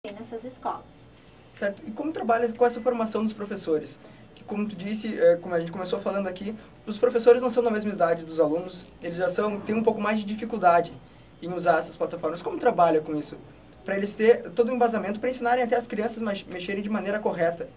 nessas escolas. Certo. E como trabalha com essa formação dos professores? Que, como tu disse, como a gente começou falando aqui, os professores não são da mesma idade dos alunos, eles já têm um pouco mais de dificuldade em usar essas plataformas. Como trabalha com isso? Para eles ter todo o embasamento para ensinarem até as crianças mexerem de maneira correta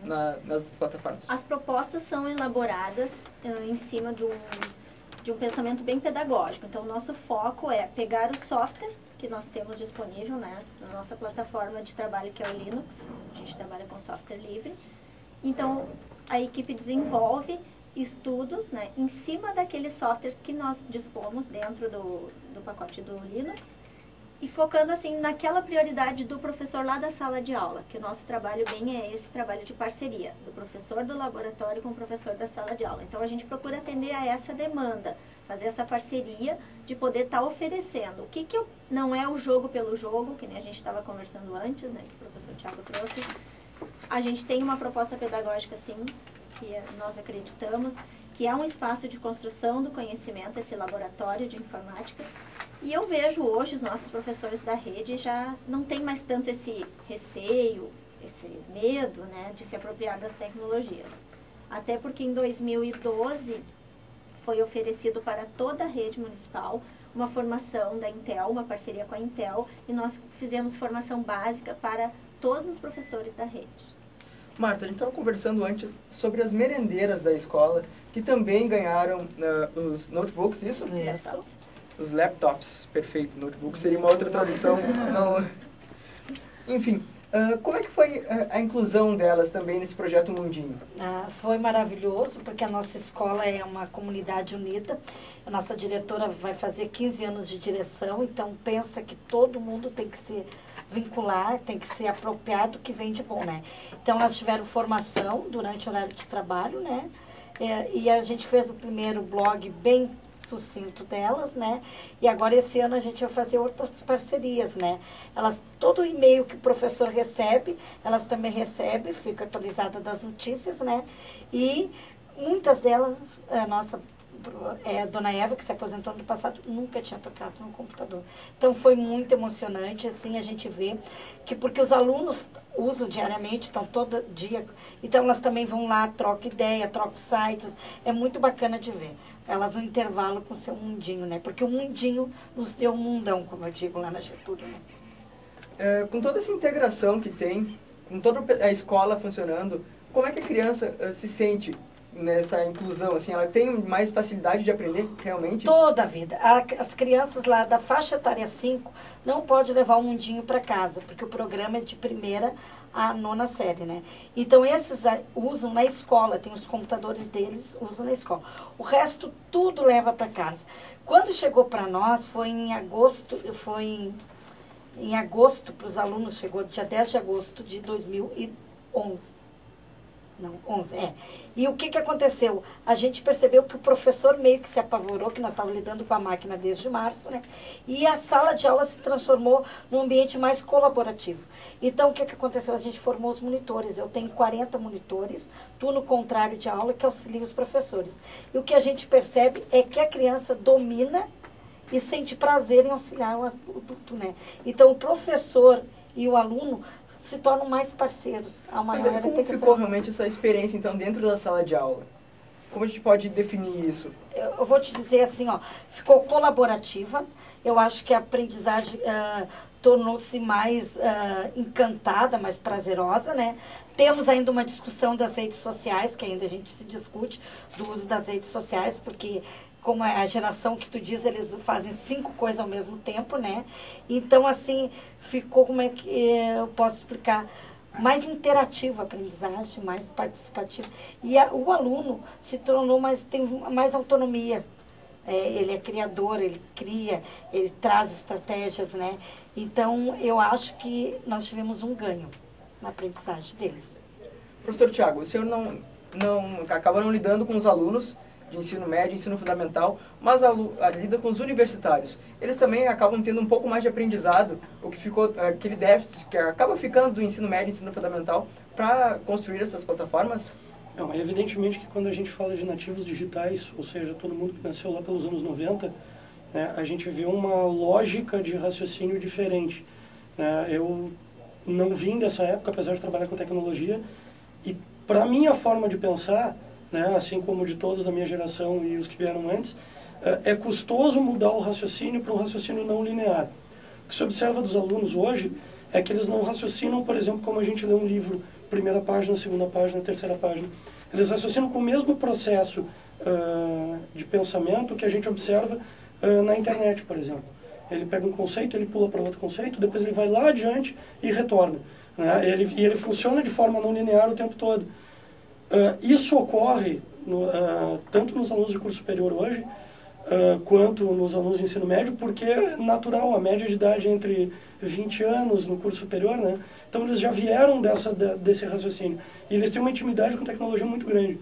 nas plataformas. As propostas são elaboradas em cima de um pensamento bem pedagógico. Então, o nosso foco é pegar o software que nós temos disponível, né, na nossa plataforma de trabalho, que é o Linux. A gente trabalha com software livre. Então, a equipe desenvolve estudos, né, em cima daqueles softwares que nós dispomos dentro do pacote do Linux, e focando assim naquela prioridade do professor lá da sala de aula, que o nosso trabalho bem é esse trabalho de parceria, do professor do laboratório com o professor da sala de aula. Então a gente procura atender a essa demanda, fazer essa parceria de poder estar oferecendo. O que não é o jogo pelo jogo, que nem a gente estava conversando antes, né, que o professor Thiago trouxe. A gente tem uma proposta pedagógica, sim, que nós acreditamos, que é um espaço de construção do conhecimento, esse laboratório de informática. E eu vejo hoje os nossos professores da rede já não tem mais tanto esse receio, esse medo, né, de se apropriar das tecnologias. Até porque em 2012 foi oferecido para toda a rede municipal uma formação da Intel, uma parceria com a Intel, e nós fizemos formação básica para todos os professores da rede. Marta, a gente estava conversando antes sobre as merendeiras da escola, que também ganharam os notebooks, isso? Isso. Os laptops, perfeito. Notebook seria uma outra tradução. Não. Enfim, como é que foi a inclusão delas também nesse projeto Mundinho? Foi maravilhoso, porque a nossa escola é uma comunidade unida. A nossa diretora vai fazer 15 anos de direção, então pensa que todo mundo tem que se vincular, tem que ser apropriado do que vem de bom, né? Então, elas tiveram formação durante o horário de trabalho, né? E a gente fez o primeiro blog bem sucinto delas, né? E agora esse ano a gente vai fazer outras parcerias, né? Todo o e-mail que o professor recebe, elas também recebem, fica atualizada das notícias, né? E muitas delas, a nossa Dona Eva, que se aposentou no passado, nunca tinha tocado no computador. Então foi muito emocionante, assim, a gente vê que, porque os alunos usam diariamente, estão todo dia, então elas também vão lá, trocam ideia, trocam sites, é muito bacana de ver. Elas no intervalo com o seu mundinho, né? Porque o mundinho nos deu um mundão, como eu digo lá na Getúlio, né? Com toda essa integração que tem, com toda a escola funcionando, como é que a criança se sente nessa inclusão? Assim, ela tem mais facilidade de aprender realmente? Toda a vida. As crianças lá da faixa etária 5 não podem levar o mundinho para casa, porque o programa é de 1ª a 9ª série, né? Então, esses usam na escola, tem os computadores deles, usam na escola. O resto, tudo leva para casa. Quando chegou para nós, foi em agosto para os alunos, chegou dia 10 de agosto de 2011. Não, 11, E o que aconteceu? A gente percebeu que o professor meio que se apavorou, que nós estávamos lidando com a máquina desde março, né? E a sala de aula se transformou num ambiente mais colaborativo. Então, o que aconteceu? A gente formou os monitores. Eu tenho 40 monitores, turno contrário de aula, que auxiliam os professores. E o que a gente percebe é que a criança domina e sente prazer em auxiliar o adulto, né? Então, o professor e o aluno se tornam mais parceiros. Como ficou realmente essa experiência, então, dentro da sala de aula? Como a gente pode definir isso? Eu vou te dizer assim, ficou colaborativa. Eu acho que a aprendizagem tornou-se mais encantada, mais prazerosa, né? Temos ainda uma discussão das redes sociais, que ainda a gente se discute do uso das redes sociais, porque como é a geração que tu diz, eles fazem 5 coisas ao mesmo tempo, né? Então, assim, ficou, como é que eu posso explicar, mais interativa a aprendizagem, mais participativa. E o aluno se tornou tem mais autonomia. Ele é criador, ele cria, ele traz estratégias, né? Então, eu acho que nós tivemos um ganho na aprendizagem deles. Professor Thiago, o senhor acaba não lidando com os alunos de ensino médio, ensino fundamental, mas lida com os universitários. Eles também acabam tendo um pouco mais de aprendizado, o que ficou aquele déficit que acaba ficando do ensino médio e ensino fundamental para construir essas plataformas? Não, evidentemente que quando a gente fala de nativos digitais, ou seja, todo mundo que nasceu lá pelos anos 90, né, a gente vê uma lógica de raciocínio diferente. Eu não vim dessa época, apesar de trabalhar com tecnologia, e para minha forma de pensar, né, assim como de todos da minha geração e os que vieram antes, é custoso mudar o raciocínio para um raciocínio não linear. O que se observa dos alunos hoje é que eles não raciocinam, por exemplo, como a gente lê um livro, primeira página, segunda página, terceira página. Eles raciocinam com o mesmo processo de pensamento que a gente observa na internet, por exemplo. Ele pega um conceito, ele pula para outro conceito, depois ele vai lá adiante e retorna. Né? Ele funciona de forma não linear o tempo todo. Isso ocorre tanto nos alunos de curso superior hoje, quanto nos alunos de ensino médio, porque é natural, a média de idade é entre 20 anos no curso superior, né? Então eles já vieram desse raciocínio. E eles têm uma intimidade com tecnologia muito grande.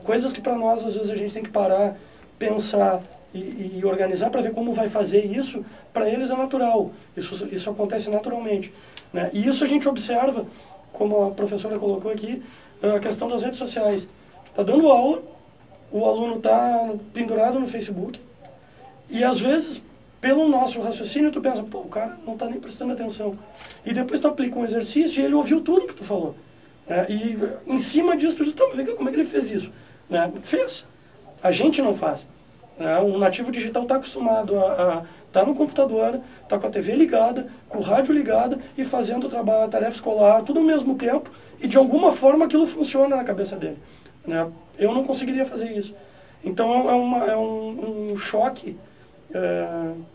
Coisas que para nós, às vezes, a gente tem que parar, pensar e organizar para ver como vai fazer isso, para eles é natural. Isso acontece naturalmente. Né? E isso a gente observa, como a professora colocou aqui, a questão das redes sociais. Está dando aula, o aluno está pendurado no Facebook, e às vezes, pelo nosso raciocínio, tu pensa, pô, o cara não está nem prestando atenção. E depois tu aplica um exercício e ele ouviu tudo que tu falou. E em cima disso, tu diz, tá, como é que ele fez isso? Fez. A gente não faz. Um nativo digital está acostumado a estar no computador, está com a TV ligada, com o rádio ligado e fazendo o trabalho, a tarefa escolar, tudo ao mesmo tempo, e de alguma forma aquilo funciona na cabeça dele. Eu não conseguiria fazer isso. Então é um choque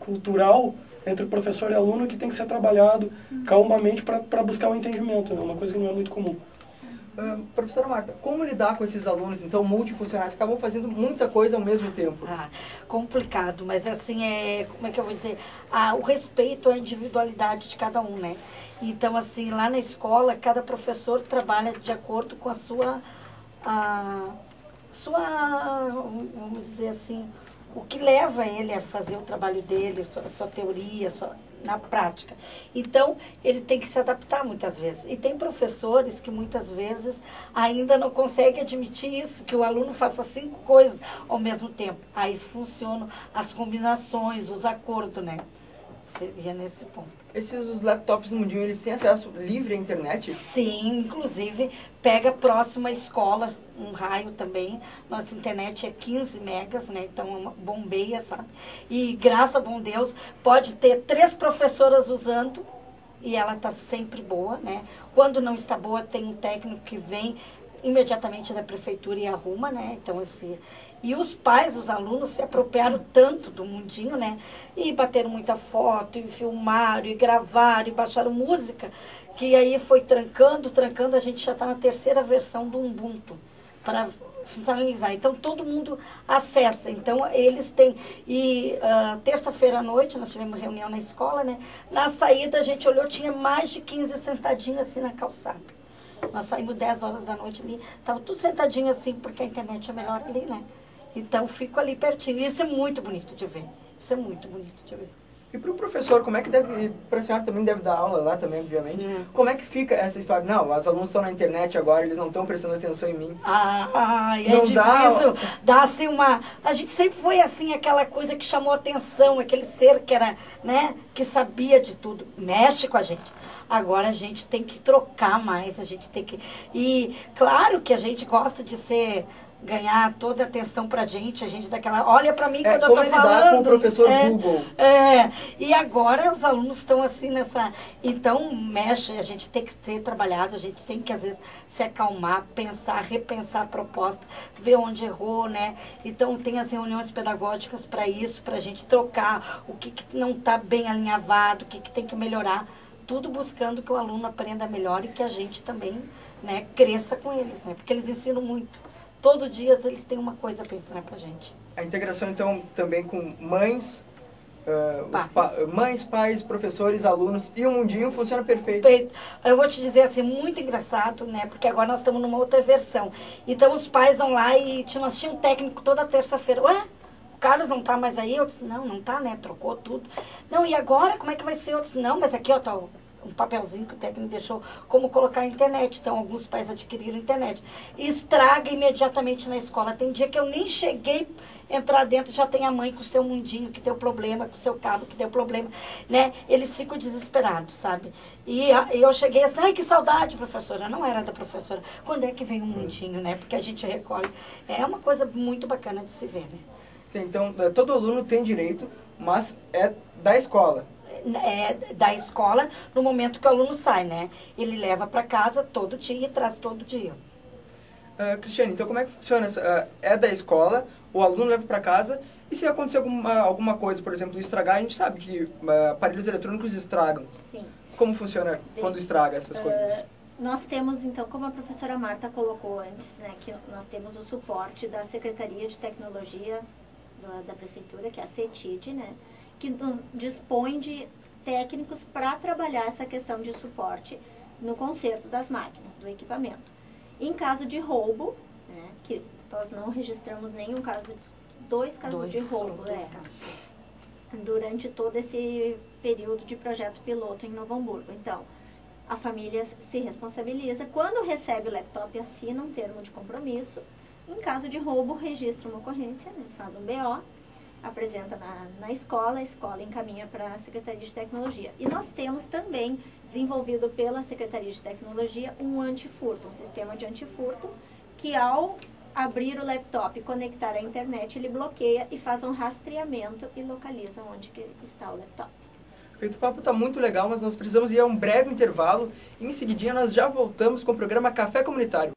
cultural entre professor e aluno que tem que ser trabalhado calmamente para buscar um entendimento. É uma coisa que não é muito comum. Professora Marta, como lidar com esses alunos, então, multifuncionais, que acabam fazendo muita coisa ao mesmo tempo? Complicado, mas assim, como é que eu vou dizer? O respeito à individualidade de cada um, né? Então, assim, lá na escola, cada professor trabalha de acordo com a sua, vamos dizer assim, o que leva ele a fazer o trabalho dele, a sua teoria, na prática. Então, ele tem que se adaptar muitas vezes. E tem professores que muitas vezes ainda não conseguem admitir isso, que o aluno faça 5 coisas ao mesmo tempo. Aí funcionam as combinações, os acordos, né? Seria nesse ponto. Os laptops no mundinho, eles têm acesso livre à internet? Sim, inclusive pega próximo à escola, um raio também. Nossa internet é 15 megas, né? Então bombeia, sabe? E graças a bom Deus, pode ter 3 professoras usando e ela está sempre boa, né? Quando não está boa, tem um técnico que vem imediatamente da prefeitura e arruma, né? Então, e os pais, os alunos, se apropriaram tanto do mundinho, né? E bateram muita foto, e filmaram, e gravaram, e baixaram música, que aí foi trancando, a gente já está na 3ª versão do Ubuntu, para finalizar. Então, todo mundo acessa. Então, eles têm... E terça-feira à noite, nós tivemos reunião na escola, né? Na saída, a gente olhou, tinha mais de 15 sentadinhos assim na calçada. Nós saímos 10 horas da noite ali, estava tudo sentadinho assim, porque a internet é melhor ali, né? Então, fico ali pertinho. Isso é muito bonito de ver. Isso é muito bonito de ver. E para o professor, como é que deve... Para a senhora também deve dar aula lá também, obviamente. Sim. Como é que fica essa história? Não, os alunos estão na internet agora, eles não estão prestando atenção em mim. É difícil. Dá assim uma... A gente sempre foi assim, aquela coisa que chamou atenção, aquele ser que era, né, que sabia de tudo. Mexe com a gente. Agora a gente tem que trocar mais, a gente tem que... E claro que a gente gosta de ganhar toda a atenção pra gente, a gente daquela... Olha pra mim quando eu tô falando. Com o professor Google. E agora os alunos estão assim nessa... Então, mexe, a gente tem que ser trabalhado, a gente tem que, às vezes, se acalmar, pensar, repensar a proposta, ver onde errou, né? Então, tem as reuniões pedagógicas para isso, pra gente trocar o que não tá bem alinhavado, o que tem que melhorar. Tudo buscando que o aluno aprenda melhor e que a gente também, né, cresça com eles, né? Porque eles ensinam muito. Todo dia eles têm uma coisa para ensinar para a gente. A integração, então, também com mães, pais, professores, alunos e o mundinho funciona perfeito. Eu vou te dizer assim, muito engraçado, né? Porque agora nós estamos numa outra versão. Então os pais vão lá e nós tínhamos um técnico toda terça-feira. Ué? O Carlos não tá mais aí? Eu disse, não tá, né? Trocou tudo. Não, e agora como é que vai ser? Eu disse, não, mas aqui, ó, tá um papelzinho que o técnico deixou, como colocar a internet. Então, alguns pais adquiriram internet. E estraga imediatamente na escola. Tem dia que eu nem cheguei entrar dentro, já tem a mãe com o seu mundinho que deu problema, com o seu cabo que deu problema, né? Eles ficam desesperados, sabe? E eu cheguei assim, ai, que saudade, professora. Não era da professora. Quando é que vem um mundinho, né? Porque a gente recolhe. É uma coisa muito bacana de se ver, né? Então, todo aluno tem direito, mas é da escola. É da escola no momento que o aluno sai, né? Ele leva para casa todo dia e traz todo dia. Cristiane, então como é que funciona? É da escola, o aluno leva para casa, e se acontecer alguma coisa, por exemplo, estragar, a gente sabe que aparelhos eletrônicos estragam. Sim. Como funciona quando estraga essas coisas? Nós temos, então, como a professora Marta colocou antes, né, que nós temos o suporte da Secretaria de Tecnologia da Prefeitura, que é a CETID, né, que nos dispõe de técnicos para trabalhar essa questão de suporte no conserto das máquinas, do equipamento. Em caso de roubo, né, que nós não registramos nenhum caso, dois casos de roubo, durante todo esse período de projeto piloto em Novo Hamburgo. Então, a família se responsabiliza. Quando recebe o laptop, assina um termo de compromisso. Em caso de roubo, registra uma ocorrência, né, faz um BO, apresenta na escola, a escola encaminha para a Secretaria de Tecnologia. E nós temos também, desenvolvido pela Secretaria de Tecnologia, um antifurto, um sistema de antifurto, que ao abrir o laptop e conectar à internet, ele bloqueia e faz um rastreamento e localiza onde que está o laptop. Feito, o papo está muito legal, mas nós precisamos ir a um breve intervalo. Em seguidinha, nós já voltamos com o programa Café Comunitário.